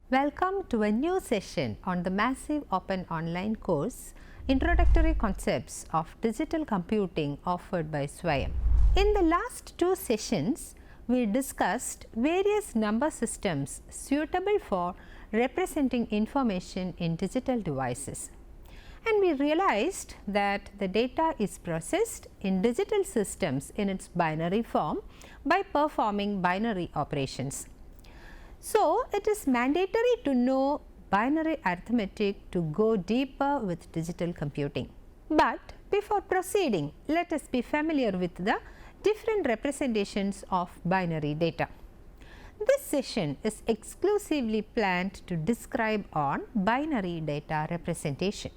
Welcome to a new session on the massive open online course Introductory Concepts of Digital Computing offered by SWAYAM. In the last two sessions, we discussed various number systems suitable for representing information in digital devices. And we realized that the data is processed in digital systems in its binary form by performing binary operations. So, it is mandatory to know binary arithmetic to go deeper with digital computing. But before proceeding, let us be familiar with the different representations of binary data. This session is exclusively planned to describe on binary data representation.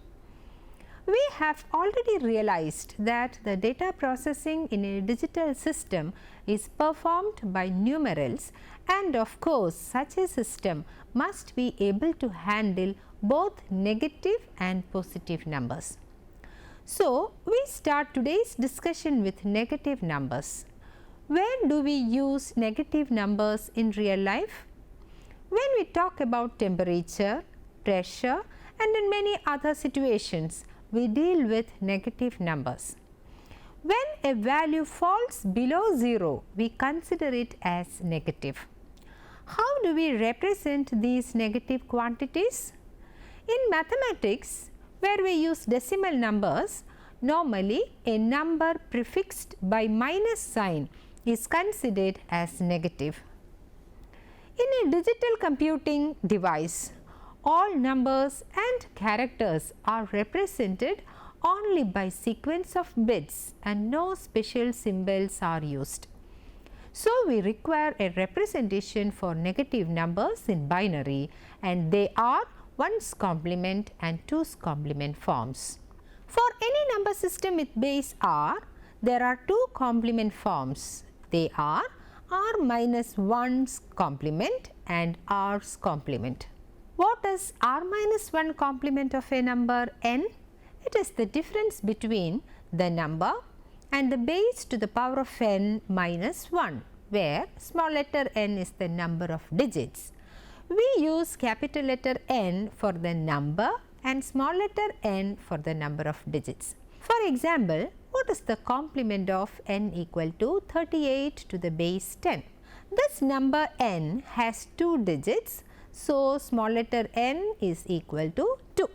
We have already realized that the data processing in a digital system is performed by numerals, and of course, such a system must be able to handle both negative and positive numbers. So, we start today's discussion with negative numbers. When do we use negative numbers in real life? When we talk about temperature, pressure, and in many other situations, we deal with negative numbers. When a value falls below 0, we consider it as negative. How do we represent these negative quantities? In mathematics, where we use decimal numbers, normally a number prefixed by minus sign is considered as negative. In a digital computing device, all numbers and characters are represented only by sequence of bits and no special symbols are used. So, we require a representation for negative numbers in binary, and they are 1's complement and 2's complement forms. For any number system with base r, there are two complement forms. They are r minus 1's complement and r's complement. What is r minus 1 complement of a number n? It is the difference between the number and the base to the power of n minus 1, where small letter n is the number of digits. We use capital letter N for the number and small letter n for the number of digits. For example, what is the complement of n equal to 38 to the base 10? This number n has two digits. So, small letter n is equal to 2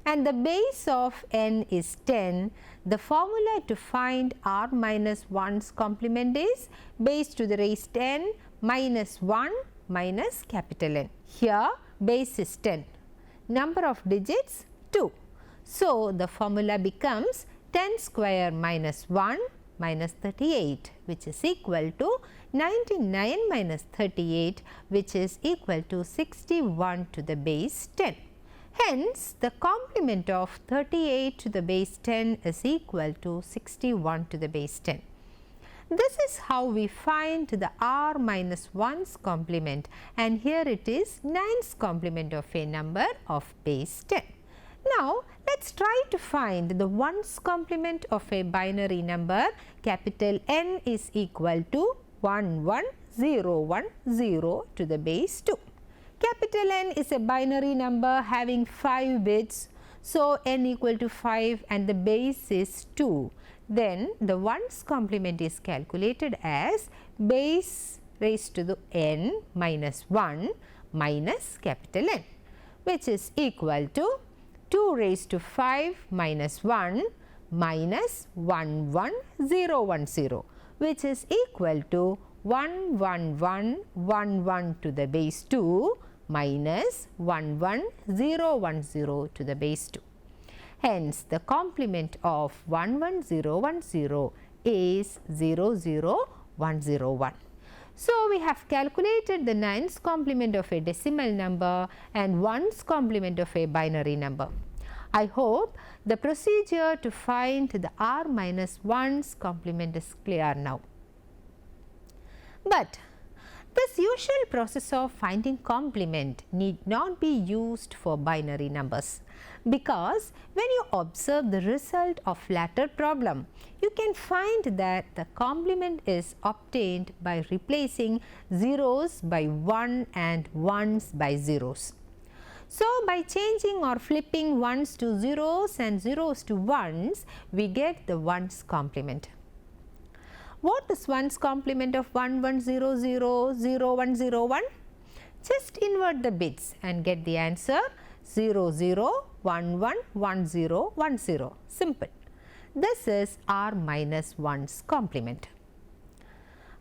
and the base of n is 10. The formula to find r minus 1's complement is base to the raised 10 minus 1 minus capital N. Here base is 10, number of digits 2. So, the formula becomes 10 square minus 1 minus 38, which is equal to 99 minus 38, which is equal to 61 to the base 10. Hence, the complement of 38 to the base 10 is equal to 61 to the base 10. This is how we find the r minus 1's complement, and here it is 9's complement of a number of base 10. Now, let us try to find the 1's complement of a binary number. Capital N is equal to 11010 to the base 2. Capital N is a binary number having 5 bits. So, n equal to 5 and the base is 2. Then the 1's complement is calculated as base raised to the n minus 1 minus capital N, which is equal to 2 raised to 5 minus 1 minus 11010, which is equal to 11111 to the base 2 minus 11010 to the base 2. Hence, the complement of 11010 is 00101. So, we have calculated the 9's complement of a decimal number and 1's complement of a binary number. I hope the procedure to find the r minus 1's complement is clear now. But this usual process of finding complement need not be used for binary numbers, because when you observe the result of latter problem, you can find that the complement is obtained by replacing zeros by 1 and ones by zeros. So, by changing or flipping ones to zeros and zeros to ones, we get the ones complement. What is ones complement of 1 1 0 0 0 1 0 1? Just invert the bits and get the answer 0 0 1 1 1 0 1 0. Simple. This is r minus 1's complement.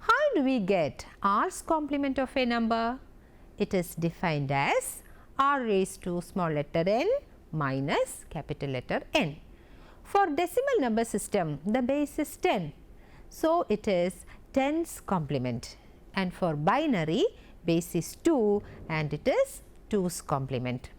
How do we get r's complement of a number? It is defined as r raised to small letter n minus capital letter N. For decimal number system, the base is 10. So, it is 10's complement, and for binary, base is 2 and it is 2's complement.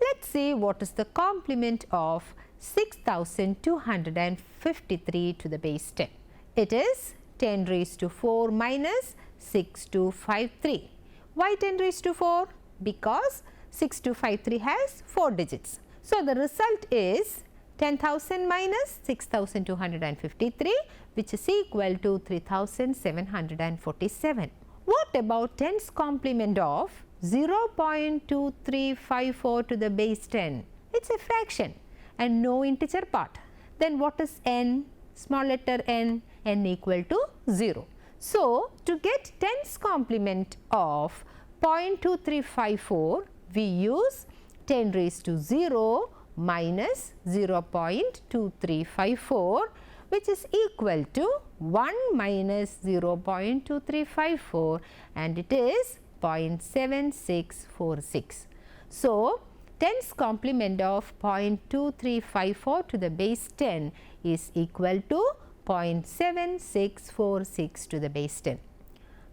Let us see what is the complement of 6253 to the base 10. It is 10 raised to 4 minus 6253. Why 10 raised to 4? Because 6253 has 4 digits. So, the result is 10,000 minus 6253, which is equal to 3747. What about 10's complement of 0.2354 to the base 10? It is a fraction and no integer part. Then what is n? Small letter n equal to 0. So, to get 10's complement of 0.2354, we use 10 raised to 0 minus 0.2354, which is equal to 1 minus 0.2354, and it is 0.7646. So, 10's complement of 0.2354 to the base 10 is equal to 0.7646 to the base 10.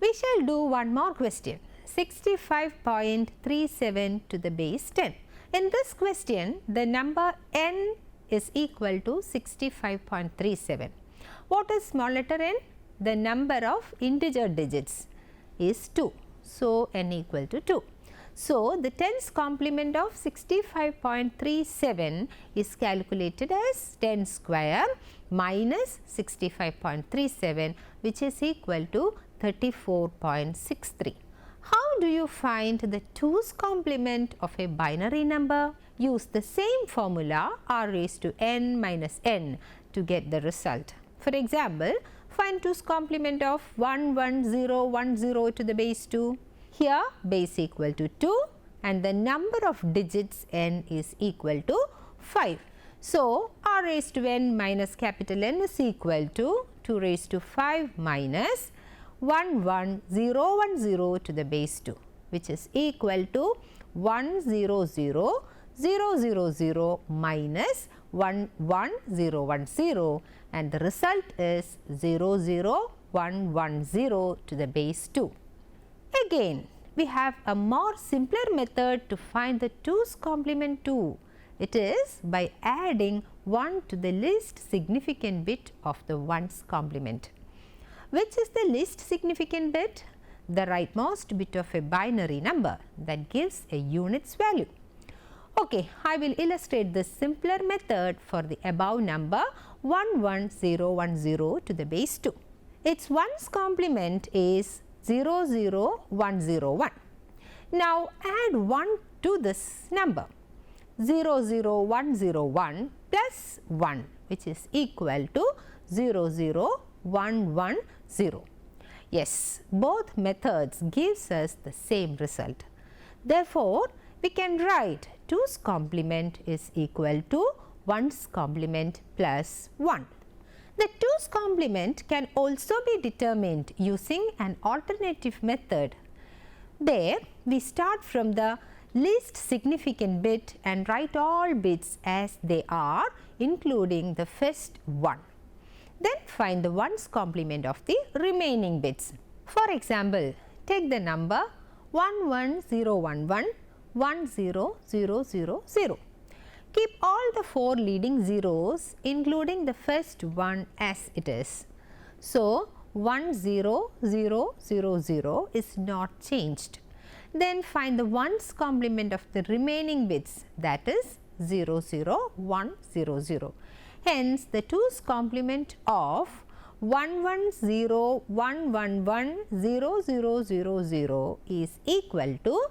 We shall do one more question. 65.37 to the base 10. In this question, the number n is equal to 65.37. What is small letter n? The number of integer digits is 2. So, n equal to 2. So, the 10's complement of 65.37 is calculated as 10 square minus 65.37, which is equal to 34.63. How do you find the 2's complement of a binary number? Use the same formula r raised to n minus n to get the result. For example, find 2's complement of 11010 to the base 2. Here base equal to 2 and the number of digits n is equal to 5. So, r raised to n minus capital N is equal to 2 raised to 5 minus 11010 to the base 2, which is equal to 100,000 minus 11010, and the result is 00110 to the base 2. Again, we have a more simpler method to find the 2's complement too. It is by adding 1 to the least significant bit of the 1's complement. Which is the least significant bit? The rightmost bit of a binary number that gives a unit's value. Okay, I will illustrate this simpler method for the above number 11010 to the base 2. Its 1's complement is 00101. Now add 1 to this number. 00101 plus 1, which is equal to 00110. Yes, both methods gives us the same result. Therefore, we can write 2's complement is equal to 1's complement plus 1. The 2's complement can also be determined using an alternative method. There, we start from the least significant bit and write all bits as they are, including the first one. Then find the 1's complement of the remaining bits. For example, take the number 11011 10000. Keep all the 4 leading zeros, including the first one, as it is. So, 10000 is not changed. Then find the 1's complement of the remaining bits, that is 00100. Hence, the 2's complement of 110110000 is equal to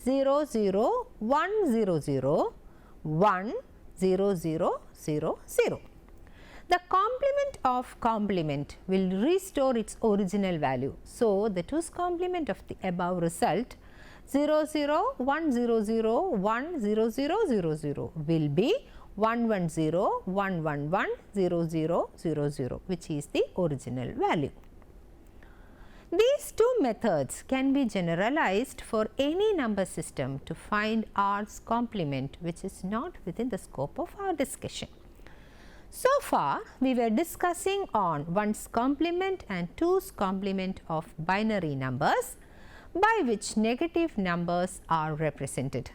0 0 1 0 0 1 0 0 0 0. The complement of complement will restore its original value. So, the 2's complement of the above result 0 0 1 0 0 1 0 0 0 0 will be 1 1 0 1 1 1 0 0 0 0, which is the original value. These two methods can be generalized for any number system to find R's complement, which is not within the scope of our discussion. So far, we were discussing on 1's complement and 2's complement of binary numbers, by which negative numbers are represented.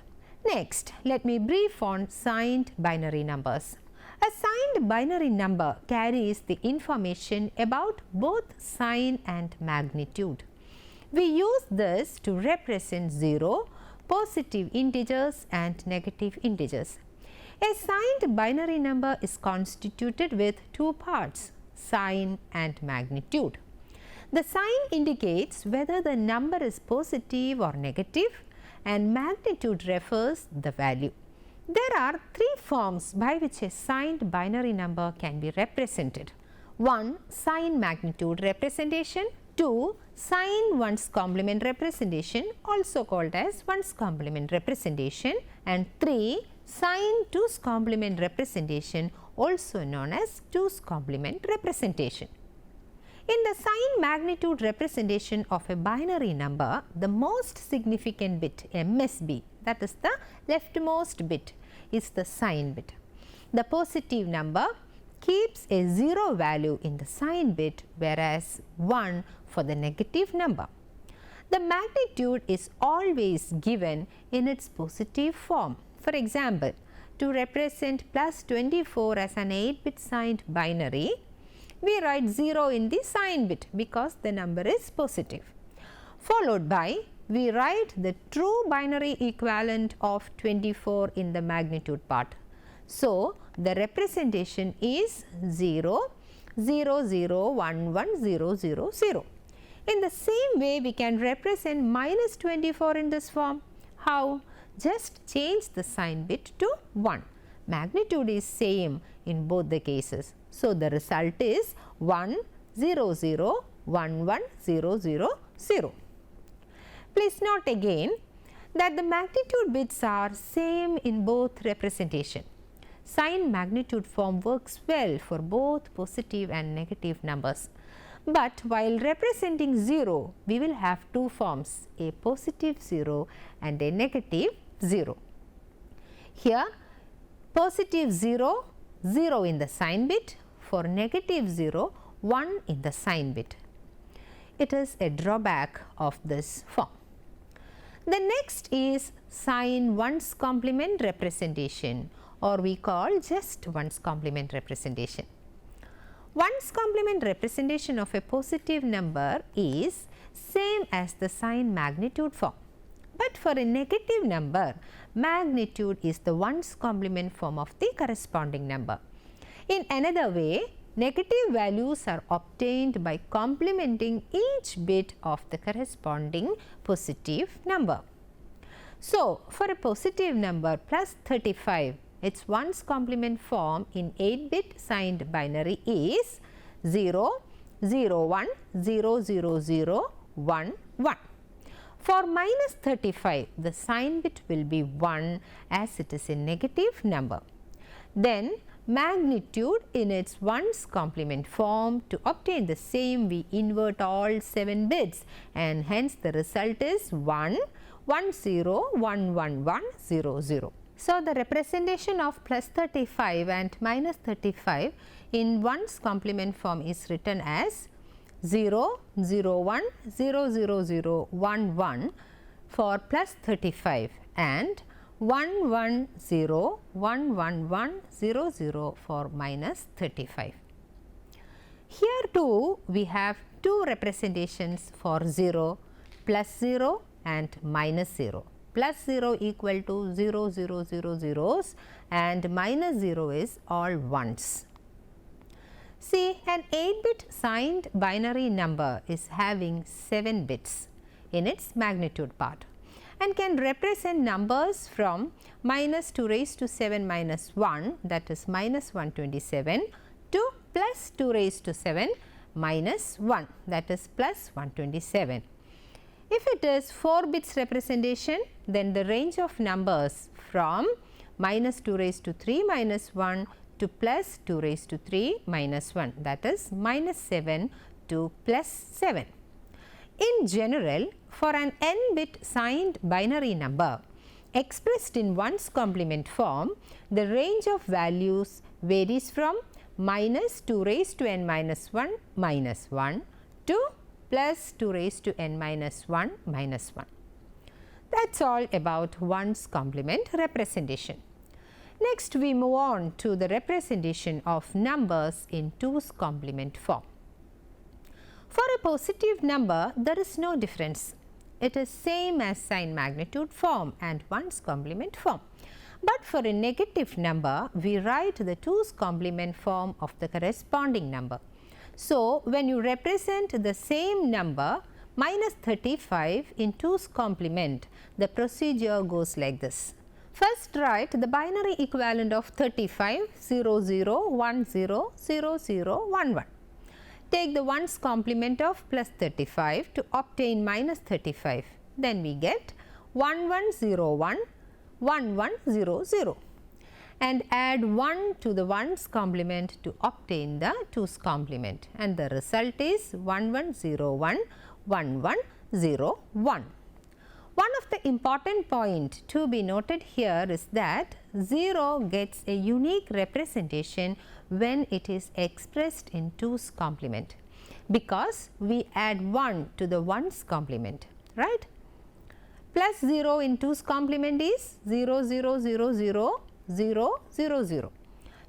Next, let me brief on signed binary numbers. A signed binary number carries the information about both sign and magnitude. We use this to represent 0, positive integers and negative integers. A signed binary number is constituted with two parts, sign and magnitude. The sign indicates whether the number is positive or negative, and magnitude refers the value. There are three forms by which a signed binary number can be represented. 1. Sign magnitude representation. 2. Sign 1's complement representation, also called as 1's complement representation. And 3. Sign 2's complement representation, also known as 2's complement representation. In the sign magnitude representation of a binary number, the most significant bit, MSB, that is the leftmost bit, is the sign bit. The positive number keeps a 0 value in the sign bit, whereas 1 for the negative number. The magnitude is always given in its positive form. For example, to represent plus 24 as an 8-bit signed binary, we write 0 in the sign bit because the number is positive. Followed by, we write the true binary equivalent of 24 in the magnitude part. So, the representation is 0, 0, 0, 1, 1, 0, 0, 0. In the same way, we can represent minus 24 in this form. How? Just change the sign bit to 1. Magnitude is same in both the cases. So, the result is 1, 0, 0, 1, 1, 0, 0, 0. Please note again that the magnitude bits are same in both representation. Sign magnitude form works well for both positive and negative numbers. But while representing 0, we will have two forms, a positive 0 and a negative 0. Here, positive 0, 0 in the sign bit, for negative 0, 1 in the sign bit. It is a drawback of this form. The next is sign 1's complement representation, or we call just 1's complement representation. 1's complement representation of a positive number is same as the sign magnitude form. But for a negative number, magnitude is the 1's complement form of the corresponding number. In another way, negative values are obtained by complementing each bit of the corresponding positive number. So, for a positive number plus 35, its 1's complement form in 8-bit signed binary is 0, 0, 1, 0, 0, 0, 1, 1. For minus 35, the sign bit will be 1 as it is a negative number. Then, magnitude in its 1's complement form. To obtain the same, we invert all 7 bits, and hence the result is 1, 1, 0, 1, 1, 1, 0, 0. So, the representation of plus 35 and minus 35 in 1's complement form is written as 0, 0, 1, 0, 0, 0, 1, 1 for plus 35 and 1, 1, 0, 1, 1, 1, 0, 0 for minus 35. Here too we have two representations for 0, plus 0 and minus 0. Plus 0 equal to 0, 0, 0 zeros and minus 0 is all 1's. See, an 8-bit signed binary number is having 7 bits in its magnitude part, and can represent numbers from minus 2 raised to 7 minus 1, that is minus 127, to plus 2 raised to 7 minus 1, that is plus 127. If it is 4 bits representation, then the range of numbers from minus 2 raised to 3 minus 1 to plus 2 raised to 3 minus 1, that is minus 7 to plus 7. In general, for an n-bit signed binary number expressed in 1's complement form, the range of values varies from minus 2 raised to n minus 1 minus 1 to plus 2 raised to n minus 1 minus 1. That's all about 1's complement representation. Next, we move on to the representation of numbers in 2's complement form. For a positive number, there is no difference. It is same as sign magnitude form and 1's complement form. But for a negative number, we write the 2's complement form of the corresponding number. So, when you represent the same number minus 35 in 2's complement, the procedure goes like this. First, write the binary equivalent of 35 0 0 1 0 0 0 1 1. Take the 1's complement of plus 35 to obtain minus 35. Then we get 1 1 0 1 1 1 0 0 and add 1 to the 1's complement to obtain the 2's complement, and the result is 1 1 0 1 1 1 0 1. One of the important points to be noted here is that 0 gets a unique representation when it is expressed in 2's complement, because we add 1 to the 1's complement, right. Plus 0 in 2's complement is 0 0 0 0 0 0 0.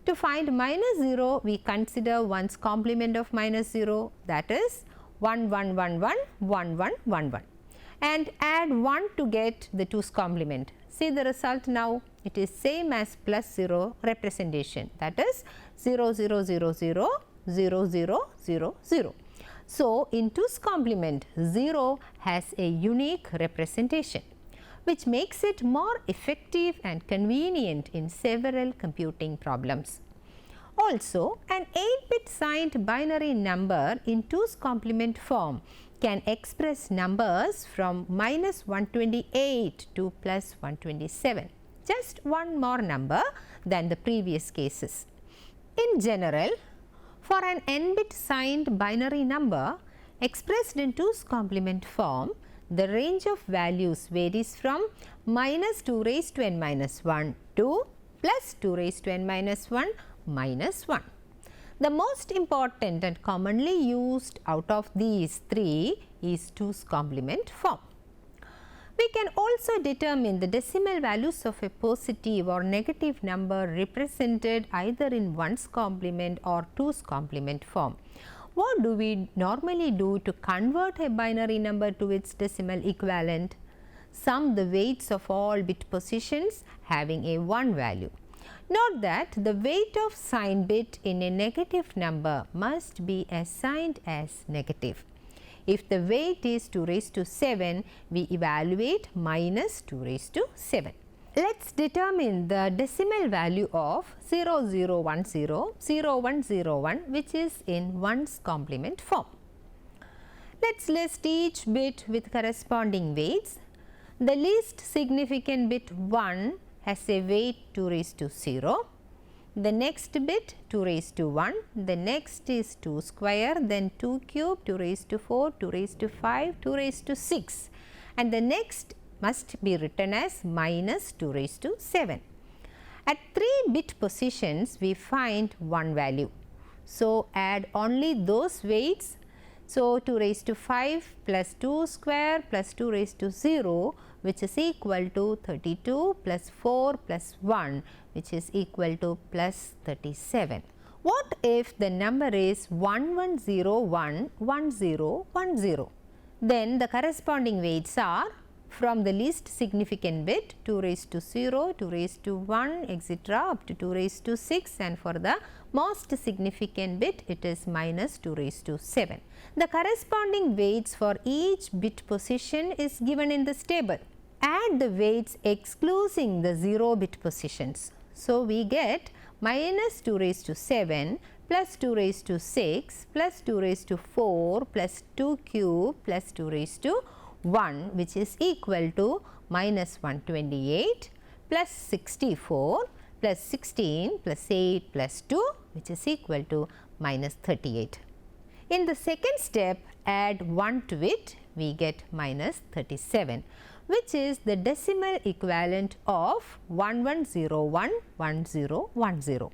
To find minus 0, we consider 1's complement of minus 0, that is 1 1 1 1 1 1 1 1. And add 1 to get the 2's complement. See the result now, it is same as plus 0 representation, that is 0 0 0 0 0 0 0 0. So, in 2's complement, 0 has a unique representation, which makes it more effective and convenient in several computing problems. Also, an 8-bit signed binary number in 2's complement form can express numbers from minus 128 to plus 127, just one more number than the previous cases. In general, for an n-bit signed binary number expressed in 2's complement form, the range of values varies from minus 2 raised to n minus 1 to plus 2 raised to n minus 1 minus 1. The most important and commonly used out of these three is 2's complement form. We can also determine the decimal values of a positive or negative number represented either in 1's complement or 2's complement form. What do we normally do to convert a binary number to its decimal equivalent? Sum the weights of all bit positions having a 1 value. Note that the weight of sign bit in a negative number must be assigned as negative. If the weight is 2 raised to 7, we evaluate minus 2 raised to 7. Let's determine the decimal value of 0010, 0101, which is in 1's complement form. Let's list each bit with corresponding weights. The least significant bit 1 has a weight 2 raised to 0. The next bit 2 raised to 1, the next is 2 square, then 2 cube, 2 raised to 4, 2 raised to 5, 2 raised to 6, and the next must be written as minus 2 raised to 7. At 3 bit positions, we find one value. So, add only those weights. So, 2 raised to 5 plus 2 square plus 2 raised to 0, which is equal to 32 plus 4 plus 1, which is equal to plus 37. What if the number is 11011010? Then the corresponding weights are from the least significant bit 2 raised to 0, 2 raised to 1, etc. up to 2 raised to 6, and for the most significant bit it is minus 2 raised to 7. The corresponding weights for each bit position is given in this table. add the weights excluding the 0-bit positions. So, we get minus 2 raised to 7 plus 2 raised to 6 plus 2 raised to 4 plus 2 cube plus 2 raised to 1, which is equal to minus 128 plus 64 plus 16 plus 8 plus 2, which is equal to minus 38. In the second step, add 1 to it, we get minus 37, which is the decimal equivalent of 11011010.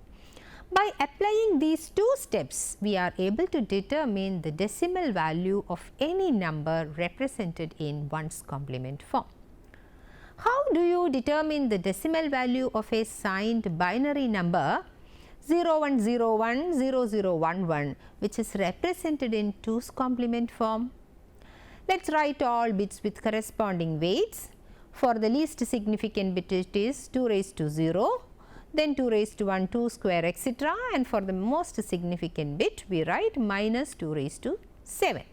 By applying these two steps, we are able to determine the decimal value of any number represented in 1's complement form. How do you determine the decimal value of a signed binary number 01010011, which is represented in 2's complement form? Let us write all bits with corresponding weights. For the least significant bit, it is 2 raised to 0, then 2 raised to 1, 2 square, etc. And for the most significant bit, we write minus 2 raised to 7.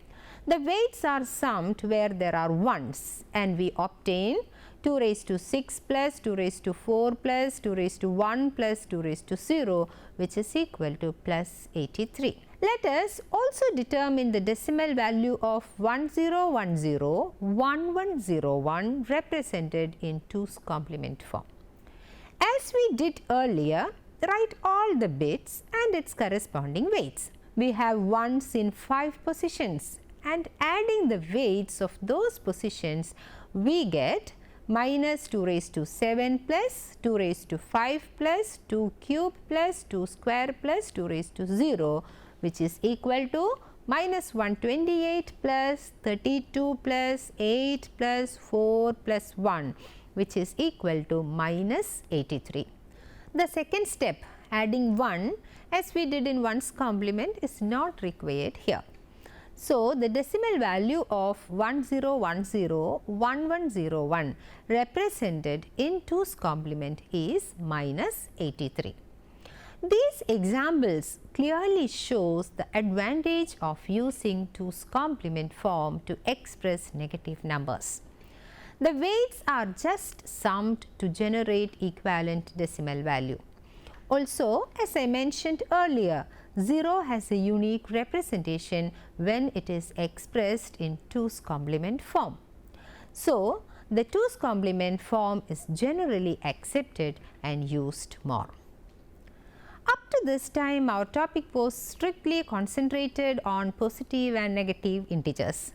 The weights are summed where there are 1's, and we obtain 2 raised to 6 plus 2 raised to 4 plus 2 raised to 1 plus 2 raised to 0, which is equal to plus 83. Let us also determine the decimal value of 10101101 represented in 2's complement form. As we did earlier, write all the bits and its corresponding weights. We have 1's in 5 positions, and adding the weights of those positions, we get minus 2 raised to 7 plus 2 raised to 5 plus 2 cube plus 2 square plus 2 raised to 0, which is equal to minus 128 plus 32 plus 8 plus 4 plus 1, which is equal to minus 83. The second step, adding 1 as we did in 1's complement, is not required here. So, the decimal value of 10101101 represented in 2's complement is minus 83. These examples clearly shows the advantage of using 2's complement form to express negative numbers. The weights are just summed to generate equivalent decimal value. Also, as I mentioned earlier, 0 has a unique representation when it is expressed in 2's complement form. So, the 2's complement form is generally accepted and used more. Up to this time, our topic was strictly concentrated on positive and negative integers.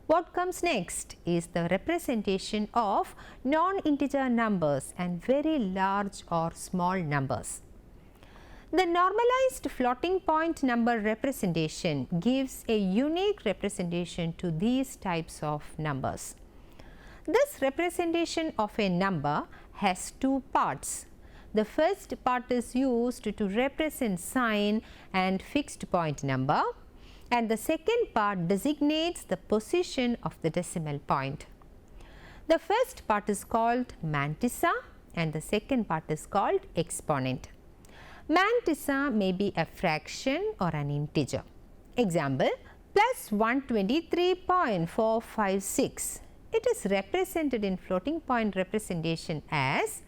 What comes next is the representation of non-integer numbers and very large or small numbers. The normalized floating point number representation gives a unique representation to these types of numbers. This representation of a number has two parts. The first part is used to represent sign and fixed point number, and the second part designates the position of the decimal point. The first part is called mantissa and the second part is called exponent. Mantissa may be a fraction or an integer. Example, plus 123.456. It is represented in floating point representation as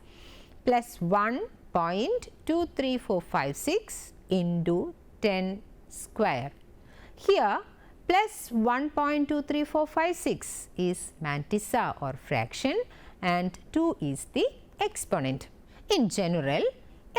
plus 1.23456 into 10 square. Here, plus 1.23456 is mantissa or fraction and 2 is the exponent. In general,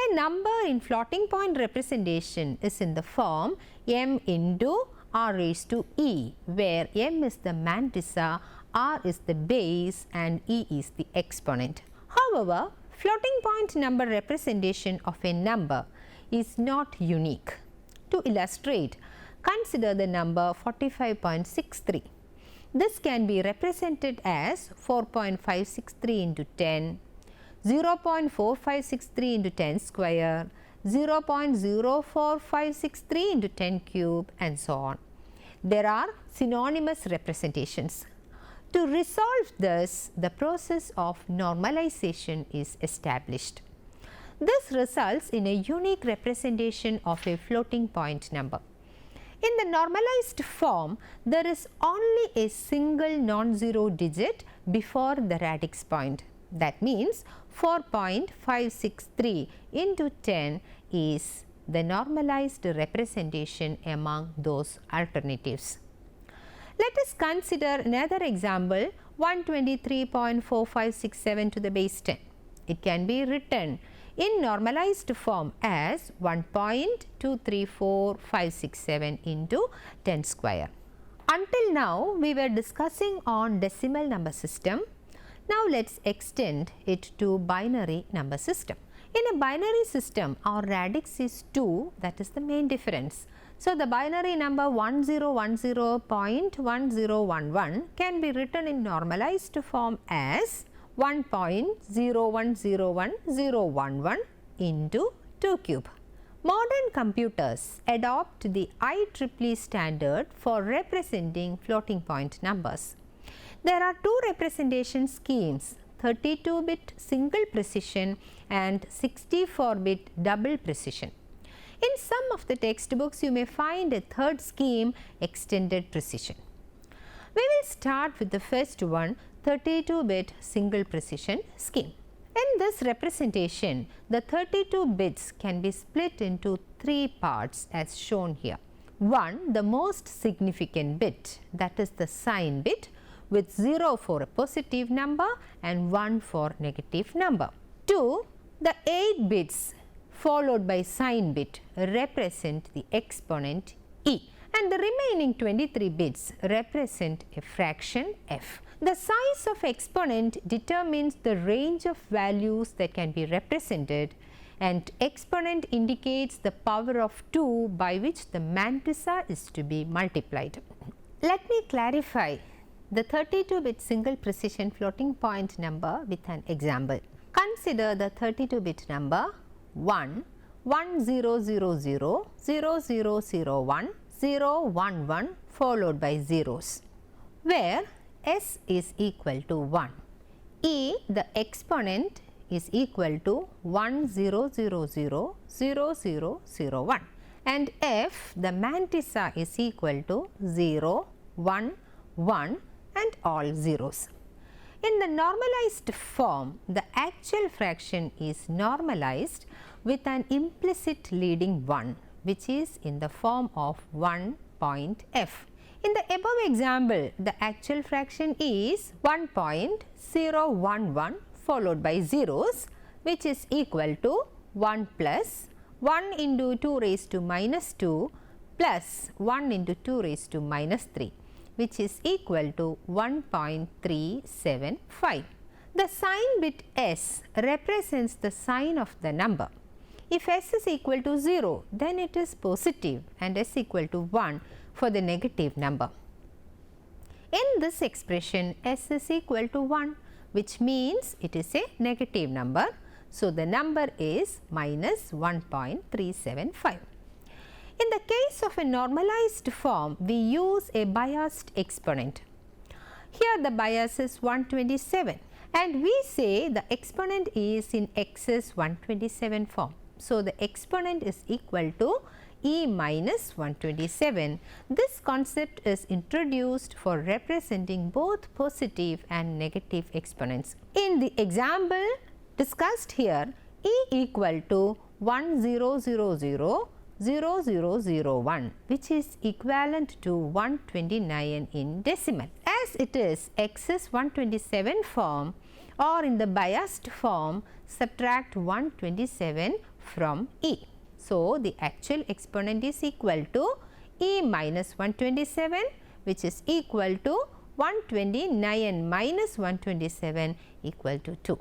a number in floating point representation is in the form m into r raised to e, where m is the mantissa, r is the base and e is the exponent. However, floating point number representation of a number is not unique. To illustrate, consider the number 45.63. This can be represented as 4.563 into 10, 0.4563 into 10 square, 0.04563 into 10 cube and so on. There are synonymous representations. To resolve this, the process of normalization is established. This results in a unique representation of a floating point number. In the normalized form, there is only a single non-zero digit before the radix point. That means 4.563 into 10 is the normalized representation among those alternatives. Let us consider another example, 123.4567 to the base 10. It can be written in normalized form as 1.234567 into 10 square. Until now, we were discussing on decimal number system. Now, let us extend it to binary number system. In a binary system, our radix is 2, that is the main difference. So, the binary number 1010.1011 can be written in normalized form as 1.0101011 into 2 cube. Modern computers adopt the IEEE standard for representing floating point numbers. There are two representation schemes, 32-bit single precision and 64-bit double precision. In some of the textbooks, you may find a third scheme, extended precision. We will start with the first one, 32-bit single precision scheme. In this representation, the 32 bits can be split into 3 parts as shown here. 1, the most significant bit, that is the sign bit, with 0 for a positive number and 1 for negative number. 2, the 8 bits followed by sign bit represent the exponent e, and the remaining 23 bits represent a fraction f. The size of exponent determines the range of values that can be represented, and exponent indicates the power of 2 by which the mantissa is to be multiplied. Let me clarify the 32-bit single precision floating point number with an example. Consider the 32-bit number 1, 1000, 0001, 011 followed by zeros, where s is equal to 1. E, the exponent, is equal to 10000001, and f, the mantissa, is equal to 0, 1, 1 and all zeros. In the normalized form, the actual fraction is normalized with an implicit leading 1, which is in the form of 1.f. In the above example, the actual fraction is 1.011 followed by zeros, which is equal to 1 plus 1 into 2 raised to minus 2 plus 1 into 2 raised to minus 3, which is equal to 1.375. The sign bit s represents the sign of the number. If s is equal to 0, then it is positive, and s equal to 1 for the negative number. In this expression, s is equal to 1, which means it is a negative number. So, the number is minus 1.375. In the case of a normalized form, we use a biased exponent. Here the bias is 127, and we say the exponent is in excess 127 form. So, the exponent is equal to e minus 127. This concept is introduced for representing both positive and negative exponents. In the example discussed here, e equal to 10000001, which is equivalent to 129 in decimal. As it is excess 127 form, or in the biased form, subtract 127 from e. So, the actual exponent is equal to e minus 127, which is equal to 129 minus 127 equal to 2.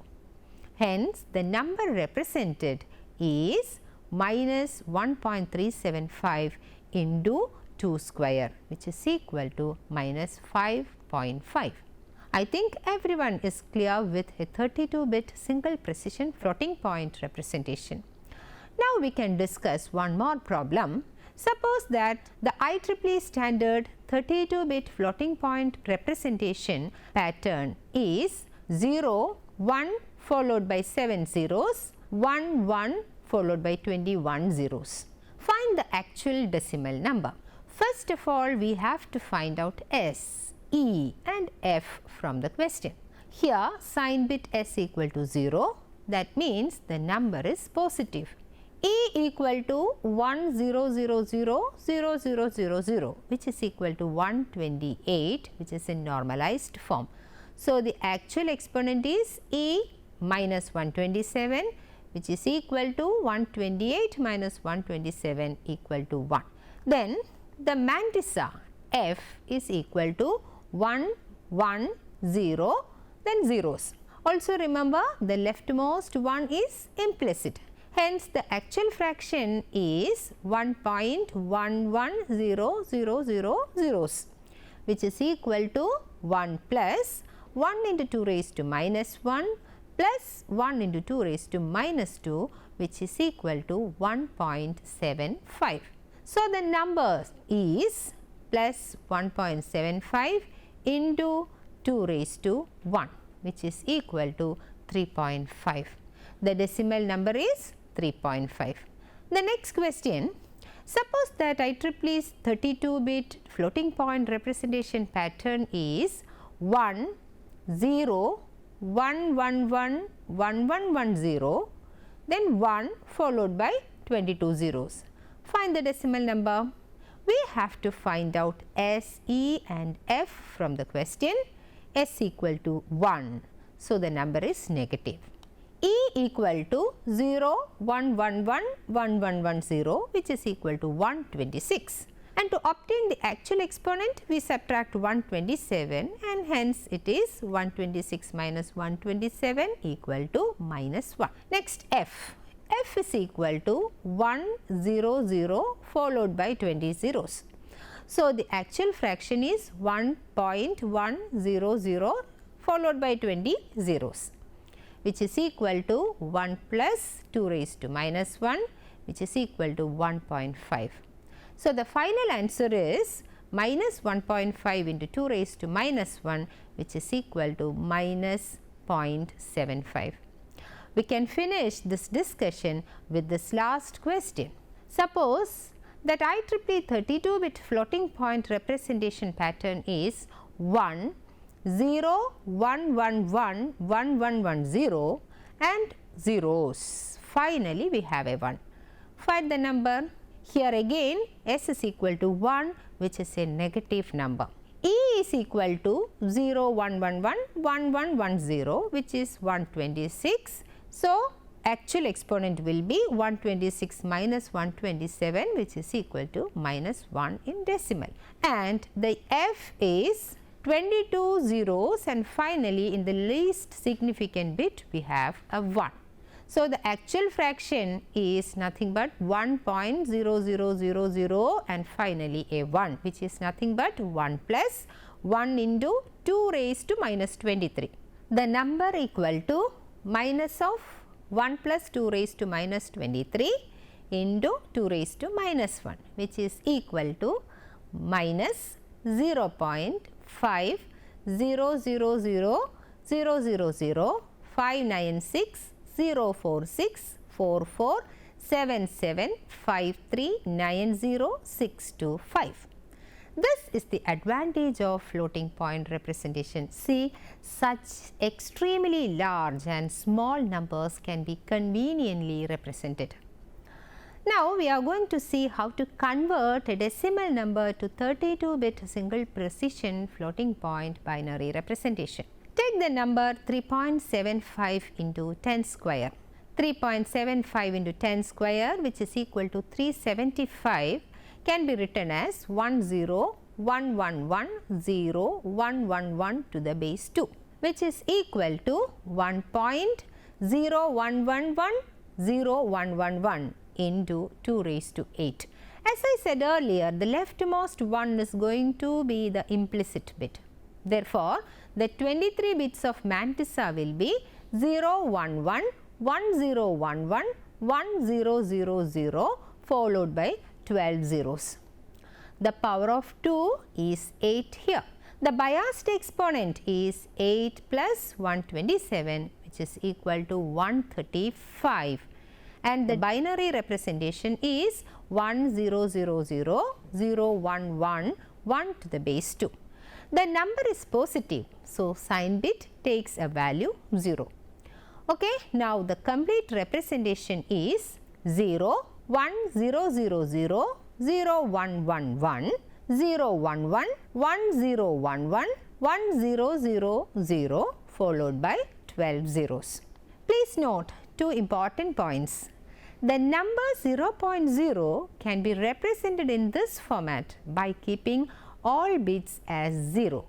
Hence, the number represented is minus 1.375 into 2 square, which is equal to minus 5.5. I think everyone is clear with a 32-bit single precision floating point representation. Now, we can discuss one more problem. Suppose that the IEEE standard 32-bit floating point representation pattern is 0, 1 followed by 7 zeros, 1, 1 followed by 21 zeros. Find the actual decimal number. First of all, we have to find out s, e and f from the question. Here sign bit S equal to 0, that means the number is positive. E equal to 10000000, which is equal to 128, which is in normalized form. So, the actual exponent is E minus 127, which is equal to 128 minus 127 equal to 1. Then the mantissa F is equal to 1, 1, 0, then zeros. Also remember, the leftmost one is implicit. Hence, the actual fraction is 1.110000, which is equal to 1 plus 1 into 2 raised to minus 1 plus 1 into 2 raised to minus 2, which is equal to 1.75. So, the number is plus 1.75 into 2 raised to 1, which is equal to 3.5. The decimal number is 3.5. The next question, suppose that IEEE's 32-bit floating point representation pattern is 1, 0, 1, 1, 1, 1, 1, 1, 0, then 1 followed by 22 zeros. Find the decimal number. We have to find out S, E and F from the question. S equal to 1. So, the number is negative. E equal to 0, 1, 1, 1, 1, 1, 1, 0, which is equal to 126. And to obtain the actual exponent, we subtract 127 and hence it is 126 minus 127 equal to minus 1. Next F. F is equal to 1, 0, 0 followed by 20 zeros. So, the actual fraction is 1.100 followed by 20 zeros, which is equal to 1 plus 2 raised to minus 1, which is equal to 1.5. So, the final answer is minus 1.5 into 2 raised to minus 1, which is equal to minus 0.75. We can finish this discussion with this last question. Suppose that IEEE 32-bit floating point representation pattern is 1, 0, 1, 1, 1, 1, 1, 1, 0 and zeros. Finally, we have a 1. Find the number. Here again S is equal to 1, which is a negative number. E is equal to 0, 1, 1, 1, 1, 1, 1, 0, which is 126. So, actual exponent will be 126 minus 127, which is equal to minus 1 in decimal. And the F is 22 zeros, and finally, in the least significant bit we have a 1. So, the actual fraction is nothing but 1.0000 and finally a 1, which is nothing but 1 plus 1 into 2 raised to minus 23. The number equal to minus of 1 plus 2 raised to minus 23 into 2 raised to minus 1, which is equal to minus 0.5000000464477539065. This is the advantage of floating point representation. See, such extremely large and small numbers can be conveniently represented. Now, we are going to see how to convert a decimal number to 32-bit single precision floating point binary representation. Take the number 3.75 into 10 square. 3.75 into 10 square, which is equal to 375, can be written as 101110111 to the base 2, which is equal to 1.01110111 into 2 raised to 8. As I said earlier, the leftmost one is going to be the implicit bit. Therefore, the 23 bits of mantissa will be 011, 1011, 1000 followed by 12 zeros. The power of 2 is 8 here. The biased exponent is 8 plus 127, which is equal to 135. And the binary representation is 1000, 011, 1 to the base 2. The number is positive, so sign bit takes a value 0. Okay, now the complete representation is 0, 1, 0, 0, 0, 0, 1, 1, 1, 0, 1, 1, 1, 0, 1, 1, 1, 0, 0, 0 followed by 12 zeros. Please note two important points. The number 0.0 can be represented in this format by keeping all bits as 0,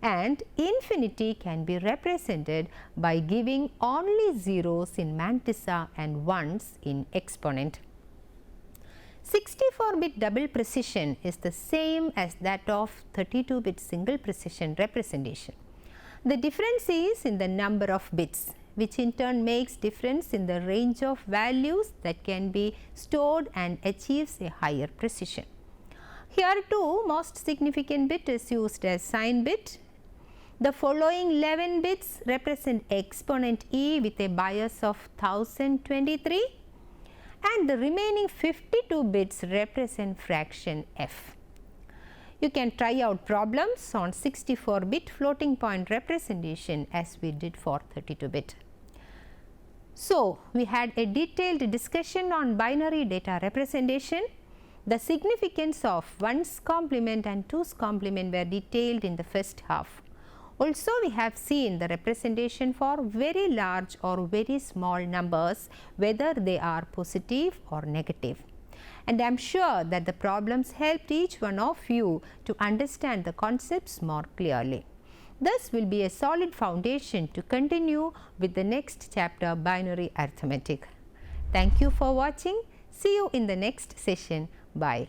and infinity can be represented by giving only zeros in mantissa and ones in exponent. 64-bit double precision is the same as that of 32-bit single precision representation. The difference is in the number of bits, which in turn makes difference in the range of values that can be stored and achieves a higher precision. Here too, most significant bit is used as sign bit. The following 11 bits represent exponent e with a bias of 1023, and the remaining 52 bits represent fraction f. You can try out problems on 64-bit floating point representation as we did for 32-bit. So, we had a detailed discussion on binary data representation. The significance of 1's complement and 2's complement were detailed in the first half. Also, we have seen the representation for very large or very small numbers, whether they are positive or negative. And I am sure that the problems helped each one of you to understand the concepts more clearly. This will be a solid foundation to continue with the next chapter, binary arithmetic. Thank you for watching. See you in the next session. Bye.